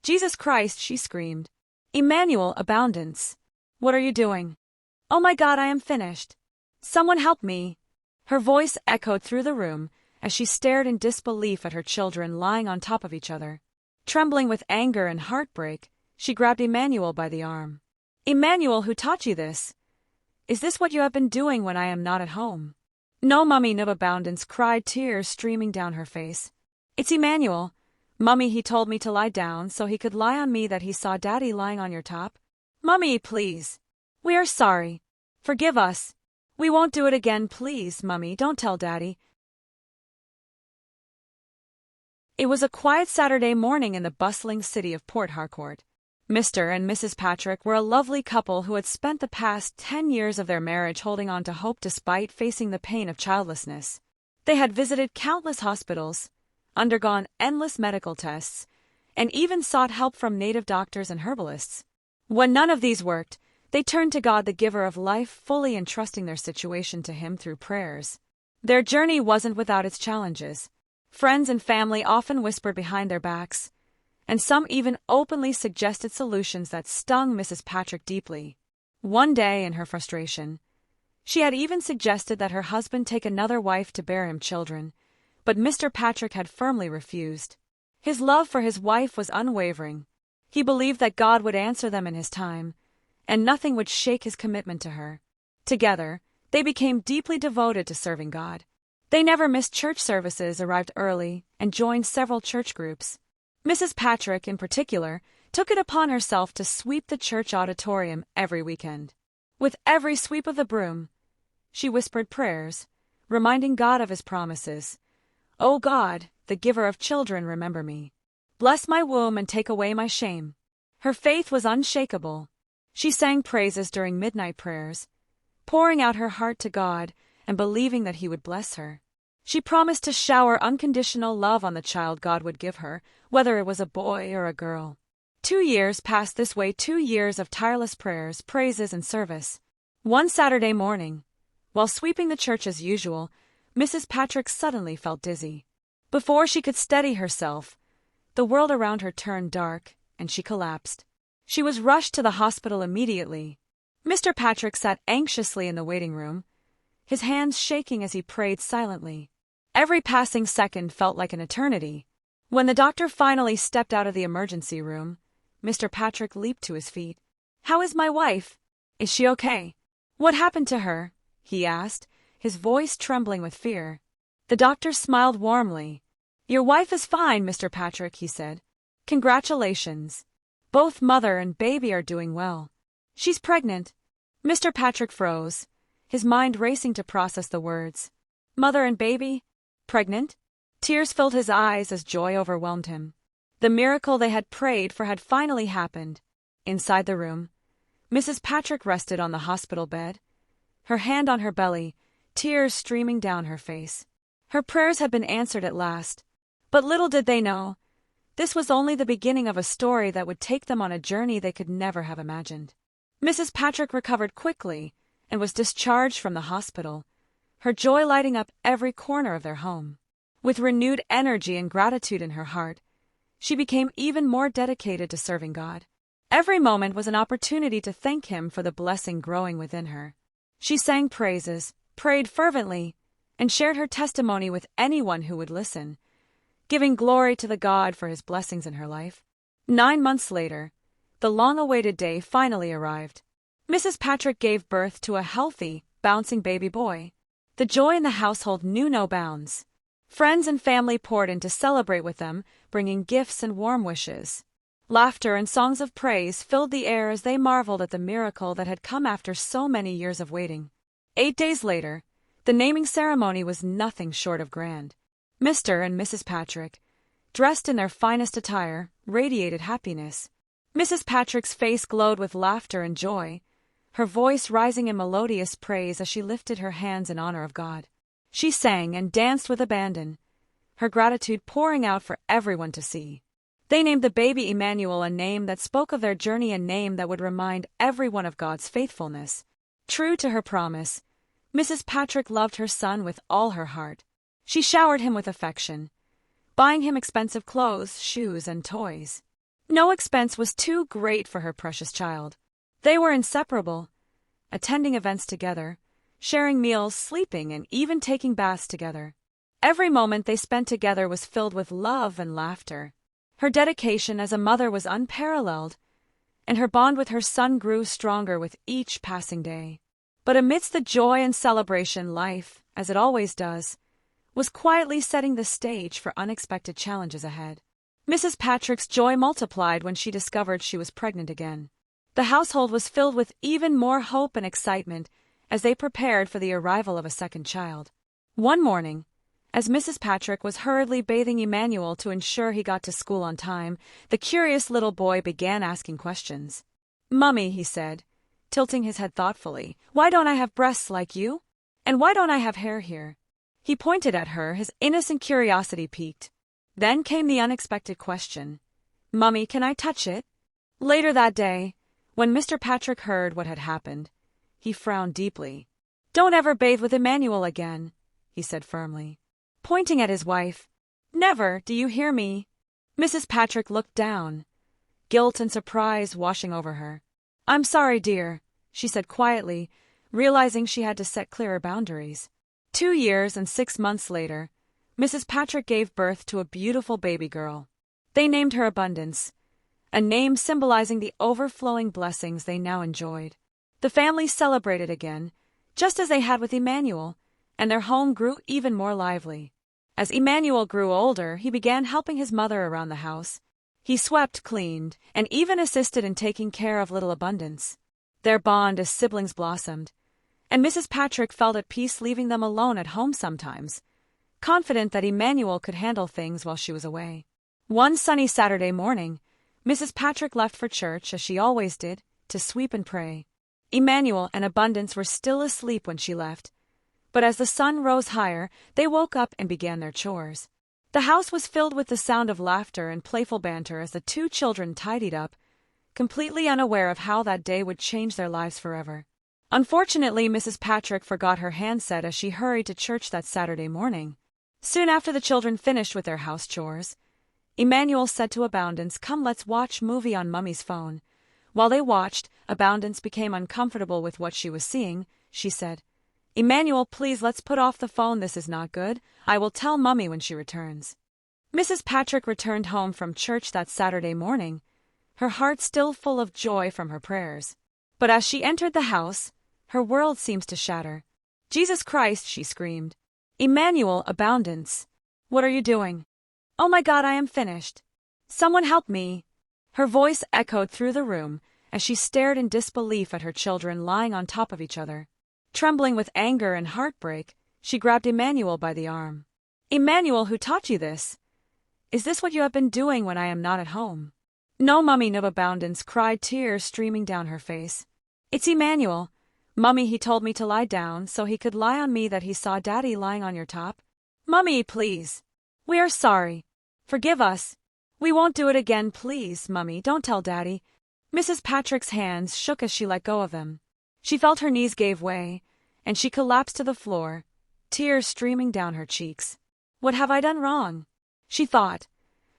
Jesus Christ, she screamed. Emmanuel, abundance. What are you doing? Oh my God, I am finished. Someone help me. Her voice echoed through the room as she stared in disbelief at her children lying on top of each other. Trembling with anger and heartbreak, she grabbed Emmanuel by the arm. Emmanuel, who taught you this? Is this what you have been doing when I am not at home? No, Mummy, Abundance cried, tears streaming down her face. It's Emmanuel. Mummy, he told me to lie down so he could lie on me that he saw Daddy lying on your top. Mummy, please. We are sorry. Forgive us. We won't do it again, please, Mummy, don't tell Daddy. It was a quiet Saturday morning in the bustling city of Port Harcourt. Mr. and Mrs. Patrick were a lovely couple who had spent the past 10 years of their marriage holding on to hope despite facing the pain of childlessness. They had visited countless hospitals, undergone endless medical tests, and even sought help from native doctors and herbalists. When none of these worked, they turned to God, the giver of life, fully entrusting their situation to Him through prayers. Their journey wasn't without its challenges. Friends and family often whispered behind their backs, and some even openly suggested solutions that stung Mrs. Patrick deeply. One day, in her frustration, she had even suggested that her husband take another wife to bear him children, but Mr. Patrick had firmly refused. His love for his wife was unwavering. He believed that God would answer them in His time, and nothing would shake his commitment to her. Together, they became deeply devoted to serving God. They never missed church services, arrived early, and joined several church groups. Mrs. Patrick, in particular, took it upon herself to sweep the church auditorium every weekend. With every sweep of the broom, she whispered prayers, reminding God of His promises. "O God, the giver of children, remember me. Bless my womb and take away my shame." Her faith was unshakable. She sang praises during midnight prayers, pouring out her heart to God and believing that He would bless her. She promised to shower unconditional love on the child God would give her, whether it was a boy or a girl. 2 years passed this way, 2 years of tireless prayers, praises, and service. One Saturday morning, while sweeping the church as usual, Mrs. Patrick suddenly felt dizzy. Before she could steady herself, the world around her turned dark, and she collapsed. She was rushed to the hospital immediately. Mr. Patrick sat anxiously in the waiting room, his hands shaking as he prayed silently. Every passing second felt like an eternity. When the doctor finally stepped out of the emergency room, Mr. Patrick leaped to his feet. "How is my wife? Is she okay? What happened to her?" he asked, his voice trembling with fear. The doctor smiled warmly. "Your wife is fine, Mr. Patrick," he said. "Congratulations. Both mother and baby are doing well. She's pregnant." Mr. Patrick froze, his mind racing to process the words. Mother and baby? Pregnant? Tears filled his eyes as joy overwhelmed him. The miracle they had prayed for had finally happened. Inside the room, Mrs. Patrick rested on the hospital bed, her hand on her belly, tears streaming down her face. Her prayers had been answered at last. But little did they know, this was only the beginning of a story that would take them on a journey they could never have imagined. Mrs. Patrick recovered quickly and was discharged from the hospital, her joy lighting up every corner of their home. With renewed energy and gratitude in her heart, she became even more dedicated to serving God. Every moment was an opportunity to thank Him for the blessing growing within her. She sang praises, prayed fervently, and shared her testimony with anyone who would listen, giving glory to the God for His blessings in her life. 9 months later, the long-awaited day finally arrived. Mrs. Patrick gave birth to a healthy, bouncing baby boy. The joy in the household knew no bounds. Friends and family poured in to celebrate with them, bringing gifts and warm wishes. Laughter and songs of praise filled the air as they marveled at the miracle that had come after so many years of waiting. 8 days later, the naming ceremony was nothing short of grand. Mr. and Mrs. Patrick, dressed in their finest attire, radiated happiness. Mrs. Patrick's face glowed with laughter and joy, her voice rising in melodious praise as she lifted her hands in honor of God. She sang and danced with abandon, her gratitude pouring out for everyone to see. They named the baby Emmanuel, a name that spoke of their journey, a name that would remind everyone of God's faithfulness. True to her promise, Mrs. Patrick loved her son with all her heart. She showered him with affection, buying him expensive clothes, shoes, and toys. No expense was too great for her precious child. They were inseparable, attending events together, sharing meals, sleeping, and even taking baths together. Every moment they spent together was filled with love and laughter. Her dedication as a mother was unparalleled, and her bond with her son grew stronger with each passing day. But amidst the joy and celebration, life, as it always does, was quietly setting the stage for unexpected challenges ahead. Mrs. Patrick's joy multiplied when she discovered she was pregnant again. The household was filled with even more hope and excitement as they prepared for the arrival of a second child. One morning, as Mrs. Patrick was hurriedly bathing Emmanuel to ensure he got to school on time, the curious little boy began asking questions. "Mummy," he said, tilting his head thoughtfully, "why don't I have breasts like you? And why don't I have hair here?" He pointed at her, his innocent curiosity piqued. Then came the unexpected question, "Mummy, can I touch it?" Later that day, when Mr. Patrick heard what had happened, he frowned deeply. "Don't ever bathe with Emmanuel again," he said firmly, pointing at his wife. "Never, do you hear me?" Mrs. Patrick looked down, guilt and surprise washing over her. "I'm sorry, dear," she said quietly, realizing she had to set clearer boundaries. 2 years and 6 months later, Mrs. Patrick gave birth to a beautiful baby girl. They named her Abundance, a name symbolizing the overflowing blessings they now enjoyed. The family celebrated again, just as they had with Emmanuel, and their home grew even more lively. As Emmanuel grew older, he began helping his mother around the house. He swept, cleaned, and even assisted in taking care of little Abundance. Their bond as siblings blossomed, and Mrs. Patrick felt at peace leaving them alone at home sometimes, confident that Emmanuel could handle things while she was away. One sunny Saturday morning, Mrs. Patrick left for church, as she always did, to sweep and pray. Emmanuel and Abundance were still asleep when she left, but as the sun rose higher, they woke up and began their chores. The house was filled with the sound of laughter and playful banter as the 2 children tidied up, completely unaware of how that day would change their lives forever. Unfortunately, Mrs. Patrick forgot her handset as she hurried to church that Saturday morning. Soon after the children finished with their house chores, Emmanuel said to Abundance, "Come, let's watch movie on Mummy's phone." While they watched, Abundance became uncomfortable with what she was seeing. She said, "Emmanuel, please, let's put off the phone. This is not good. I will tell Mummy when she returns." Mrs. Patrick returned home from church that Saturday morning, her heart still full of joy from her prayers. But as she entered the house, her world seems to shatter. "Jesus Christ," she screamed. "Emmanuel, Abundance, what are you doing? Oh my God, I am finished. Someone help me." Her voice echoed through the room as she stared in disbelief at her children lying on top of each other. Trembling with anger and heartbreak, she grabbed Emmanuel by the arm. "Emmanuel, who taught you this? Is this what you have been doing when I am not at home?" "No, Mummy," Abundance cried, tears streaming down her face. "It's Emmanuel. Mummy, he told me to lie down so he could lie on me, that he saw Daddy lying on your top." "Mummy, please. We are sorry. Forgive us. We won't do it again, please, Mummy, don't tell Daddy." Mrs. Patrick's hands shook as she let go of him. She felt her knees gave way, and she collapsed to the floor, tears streaming down her cheeks. "What have I done wrong?" she thought,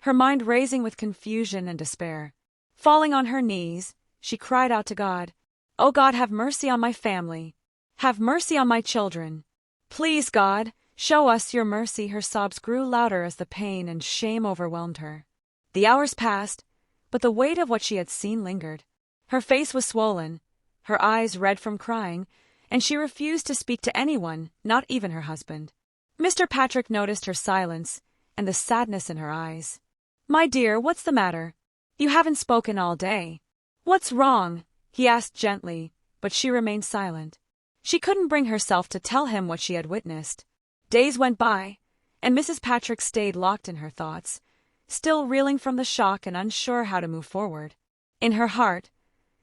her mind racing with confusion and despair. Falling on her knees, she cried out to God, "Oh God, have mercy on my family. Have mercy on my children. Please, God, show us your mercy." Her sobs grew louder as the pain and shame overwhelmed her. The hours passed, but the weight of what she had seen lingered. Her face was swollen, her eyes red from crying, and she refused to speak to anyone, not even her husband. Mr. Patrick noticed her silence and the sadness in her eyes. "My dear, what's the matter? You haven't spoken all day. What's wrong?" he asked gently, but she remained silent. She couldn't bring herself to tell him what she had witnessed. Days went by, and Mrs. Patrick stayed locked in her thoughts, still reeling from the shock and unsure how to move forward. In her heart,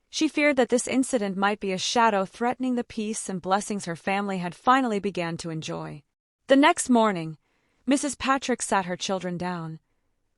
she feared that this incident might be a shadow threatening the peace and blessings her family had finally begun to enjoy. The next morning, Mrs. Patrick sat her children down,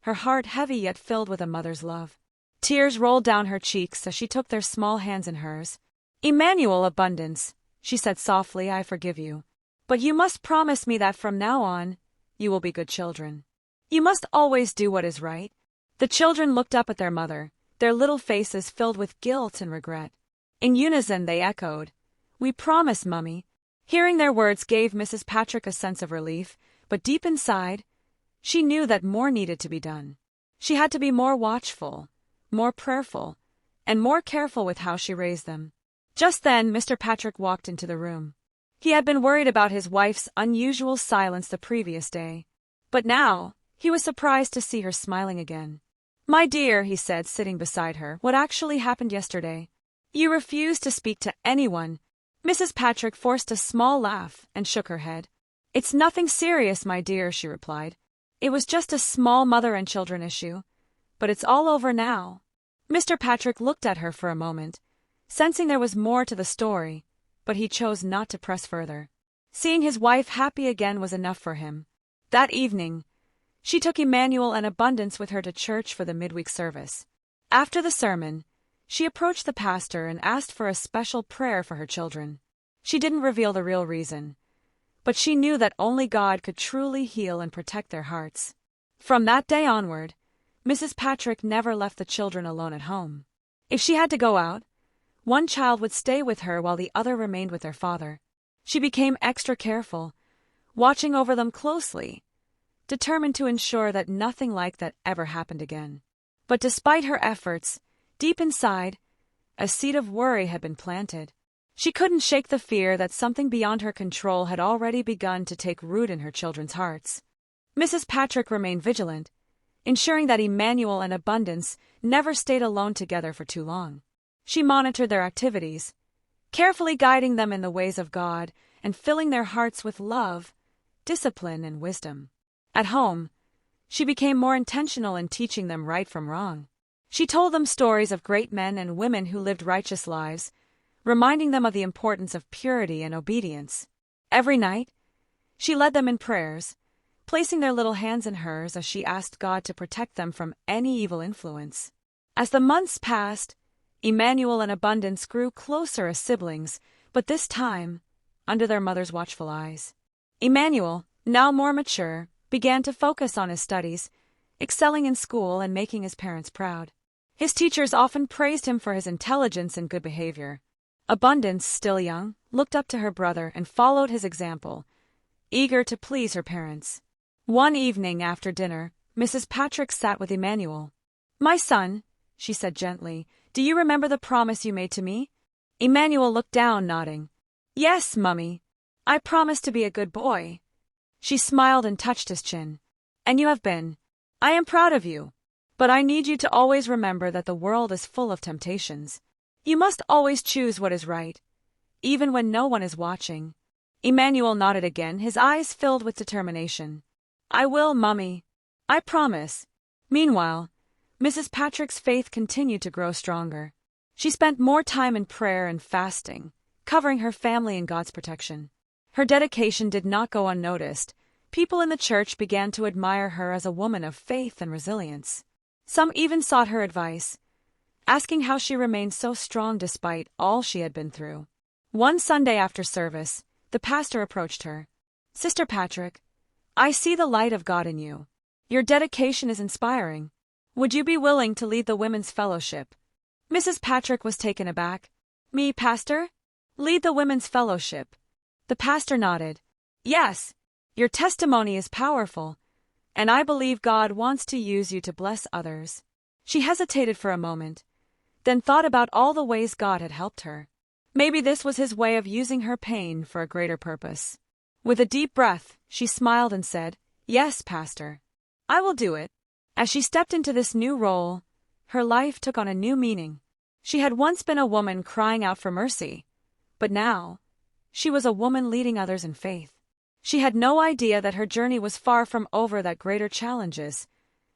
her heart heavy yet filled with a mother's love. Tears rolled down her cheeks as she took their small hands in hers. "Emmanuel, Abundance," she said softly, "I forgive you. But you must promise me that from now on, you will be good children. You must always do what is right. The children looked up at their mother, their little faces filled with guilt and regret. In unison they echoed, "We promise, Mummy." Hearing their words gave Mrs. Patrick a sense of relief, but deep inside, she knew that more needed to be done. She had to be more watchful, more prayerful, and more careful with how she raised them. Just then, Mr. Patrick walked into the room. He had been worried about his wife's unusual silence the previous day. But now, he was surprised to see her smiling again. "My dear," he said, sitting beside her, "what actually happened yesterday? You refused to speak to anyone." Mrs. Patrick forced a small laugh and shook her head. "It's nothing serious, my dear," she replied. "It was just a small mother and children issue. But it's all over now." Mr. Patrick looked at her for a moment, sensing there was more to the story, but he chose not to press further. Seeing his wife happy again was enough for him. That evening, she took Emmanuel and Abundance with her to church for the midweek service. After the sermon, she approached the pastor and asked for a special prayer for her children. She didn't reveal the real reason, but she knew that only God could truly heal and protect their hearts. From that day onward, Mrs. Patrick never left the children alone at home. If she had to go out, one child would stay with her while the other remained with their father. She became extra careful, watching over them closely, determined to ensure that nothing like that ever happened again. But despite her efforts, deep inside, a seed of worry had been planted. She couldn't shake the fear that something beyond her control had already begun to take root in her children's hearts. Mrs. Patrick remained vigilant, ensuring that Emmanuel and Abundance never stayed alone together for too long. She monitored their activities, carefully guiding them in the ways of God and filling their hearts with love, discipline, and wisdom. At home, she became more intentional in teaching them right from wrong. She told them stories of great men and women who lived righteous lives, reminding them of the importance of purity and obedience. Every night, she led them in prayers, placing their little hands in hers as she asked God to protect them from any evil influence. As the months passed, Emmanuel and Abundance grew closer as siblings, but this time, under their mother's watchful eyes. Emmanuel, now more mature, began to focus on his studies, excelling in school and making his parents proud. His teachers often praised him for his intelligence and good behavior. Abundance, still young, looked up to her brother and followed his example, eager to please her parents. One evening after dinner, Mrs. Patrick sat with Emmanuel. "My son," she said gently, "do you remember the promise you made to me?" Emmanuel looked down, nodding. "Yes, Mummy. I promised to be a good boy." She smiled and touched his chin. "And you have been. I am proud of you. But I need you to always remember that the world is full of temptations. You must always choose what is right, even when no one is watching." Emmanuel nodded again, his eyes filled with determination. "I will, Mummy. I promise." Meanwhile, Mrs. Patrick's faith continued to grow stronger. She spent more time in prayer and fasting, covering her family in God's protection. Her dedication did not go unnoticed. People in the church began to admire her as a woman of faith and resilience. Some even sought her advice, asking how she remained so strong despite all she had been through. One Sunday after service, the pastor approached her. "Sister Patrick, I see the light of God in you. Your dedication is inspiring. Would you be willing to lead the women's fellowship?" Mrs. Patrick was taken aback. "Me, pastor? Lead the women's fellowship?" The pastor nodded. "Yes, your testimony is powerful, and I believe God wants to use you to bless others." She hesitated for a moment, then thought about all the ways God had helped her. Maybe this was his way of using her pain for a greater purpose. With a deep breath, she smiled and said, "Yes, Pastor. I will do it." As she stepped into this new role, her life took on a new meaning. She had once been a woman crying out for mercy, but now, she was a woman leading others in faith. She had no idea that her journey was far from over, that greater challenges,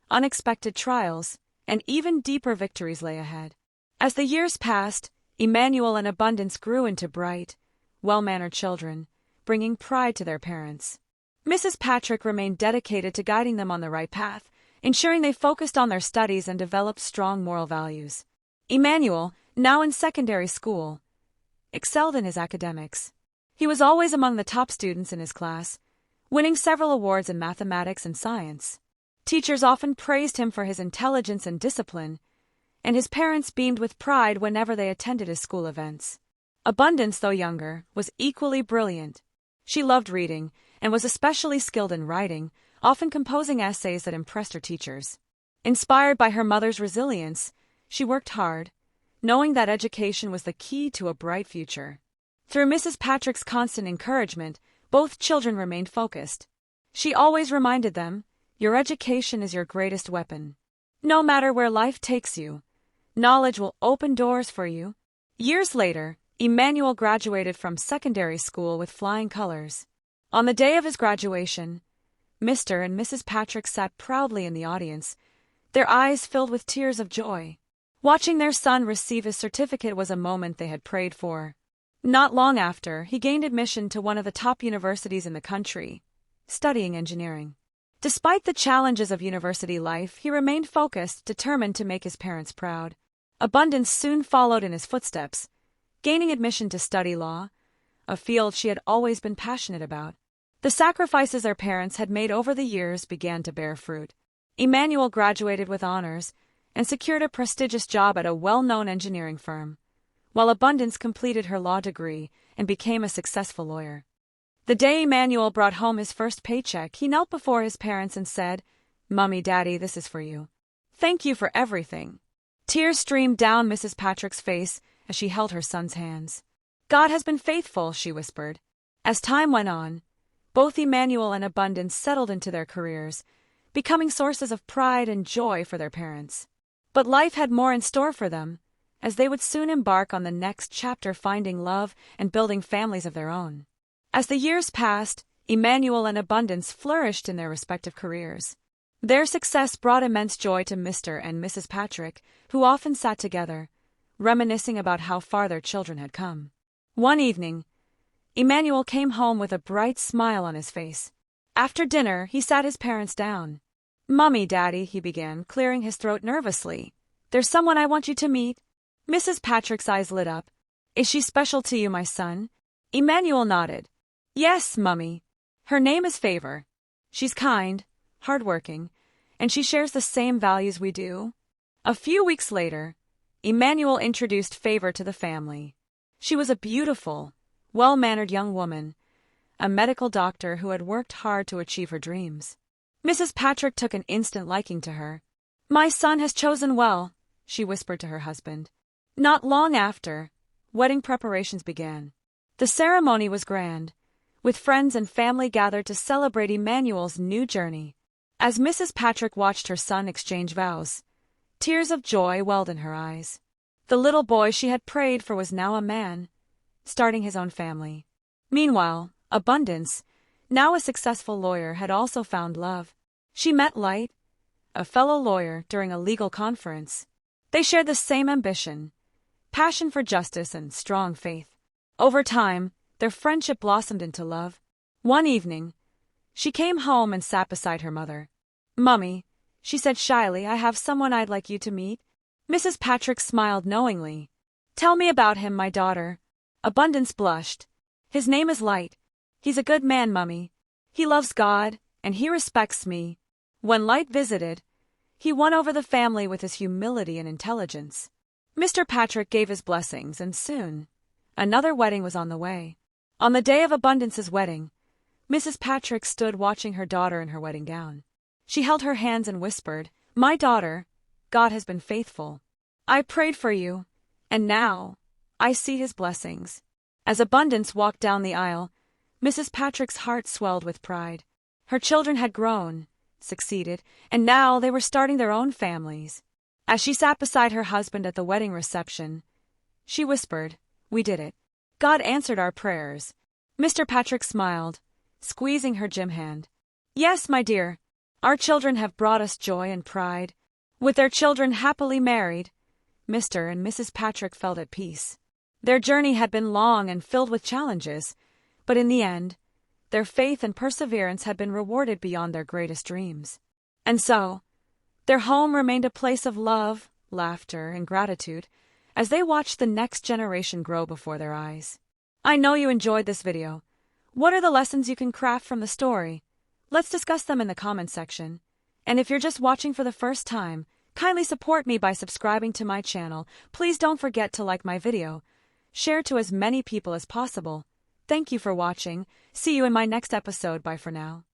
unexpected trials, and even deeper victories lay ahead. As the years passed, Emmanuel and Abundance grew into bright, well-mannered children, bringing pride to their parents. Mrs. Patrick remained dedicated to guiding them on the right path, ensuring they focused on their studies and developed strong moral values. Emmanuel, now in secondary school, excelled in his academics. He was always among the top students in his class, winning several awards in mathematics and science. Teachers often praised him for his intelligence and discipline, and his parents beamed with pride whenever they attended his school events. Abundance, though younger, was equally brilliant. She loved reading and was especially skilled in writing, often composing essays that impressed her teachers. Inspired by her mother's resilience, she worked hard, knowing that education was the key to a bright future. Through Mrs. Patrick's constant encouragement, both children remained focused. She always reminded them, "Your education is your greatest weapon. No matter where life takes you, knowledge will open doors for you." Years later, Emmanuel graduated from secondary school with flying colors. On the day of his graduation, Mr. and Mrs. Patrick sat proudly in the audience, their eyes filled with tears of joy. Watching their son receive his certificate was a moment they had prayed for. Not long after, he gained admission to one of the top universities in the country, studying engineering. Despite the challenges of university life, he remained focused, determined to make his parents proud. Abundance soon followed in his footsteps, gaining admission to study law, a field she had always been passionate about. The sacrifices their parents had made over the years began to bear fruit. Emmanuel graduated with honors and secured a prestigious job at a well-known engineering firm, while Abundance completed her law degree and became a successful lawyer. The day Emmanuel brought home his first paycheck, he knelt before his parents and said, "Mommy, Daddy, this is for you. Thank you for everything." Tears streamed down Mrs. Patrick's face as she held her son's hands. "God has been faithful," she whispered. As time went on, both Emmanuel and Abundance settled into their careers, becoming sources of pride and joy for their parents. But life had more in store for them, as they would soon embark on the next chapter, finding love and building families of their own. As the years passed, Emmanuel and Abundance flourished in their respective careers. Their success brought immense joy to Mr. and Mrs. Patrick, who often sat together, reminiscing about how far their children had come. One evening, Emmanuel came home with a bright smile on his face. After dinner, he sat his parents down. "Mommy, Daddy," he began, clearing his throat nervously, "there's someone I want you to meet." Mrs. Patrick's eyes lit up. "Is she special to you, my son?" Emmanuel nodded. "Yes, Mummy. Her name is Favor. She's kind, hardworking, and she shares the same values we do." A few weeks later, Emmanuel introduced Favor to the family. She was a beautiful, well-mannered young woman, a medical doctor who had worked hard to achieve her dreams. Mrs. Patrick took an instant liking to her. "My son has chosen well," she whispered to her husband. Not long after, wedding preparations began. The ceremony was grand, with friends and family gathered to celebrate Emmanuel's new journey. As Mrs. Patrick watched her son exchange vows, tears of joy welled in her eyes. The little boy she had prayed for was now a man, starting his own family. Meanwhile, Abundance, now a successful lawyer, had also found love. She met Light, a fellow lawyer, during a legal conference. They shared the same ambition, passion for justice, and strong faith. Over time, their friendship blossomed into love. One evening, she came home and sat beside her mother. "Mummy," she said shyly, "I have someone I'd like you to meet." Mrs. Patrick smiled knowingly. "Tell me about him, my daughter." Abundance blushed. "His name is Light. He's a good man, Mummy. He loves God, and he respects me." When Light visited, he won over the family with his humility and intelligence. Mr. Patrick gave his blessings, and soon, another wedding was on the way. On the day of Abundance's wedding, Mrs. Patrick stood watching her daughter in her wedding gown. She held her hands and whispered, "My daughter, God has been faithful. I prayed for you, and now I see his blessings." As Abundance walked down the aisle, Mrs. Patrick's heart swelled with pride. Her children had grown, succeeded, and now they were starting their own families. As she sat beside her husband at the wedding reception, she whispered, "We did it. God answered our prayers." Mr. Patrick smiled, squeezing her gym hand. "Yes, my dear, our children have brought us joy and pride." With their children happily married, Mr. and Mrs. Patrick felt at peace. Their journey had been long and filled with challenges, but in the end, their faith and perseverance had been rewarded beyond their greatest dreams. And so, their home remained a place of love, laughter, and gratitude as they watched the next generation grow before their eyes. I know you enjoyed this video. What are the lessons you can craft from the story? Let's discuss them in the comments section. And if you're just watching for the first time, kindly support me by subscribing to my channel. Please don't forget to like my video. Share to as many people as possible. Thank you for watching. See you in my next episode. Bye for now.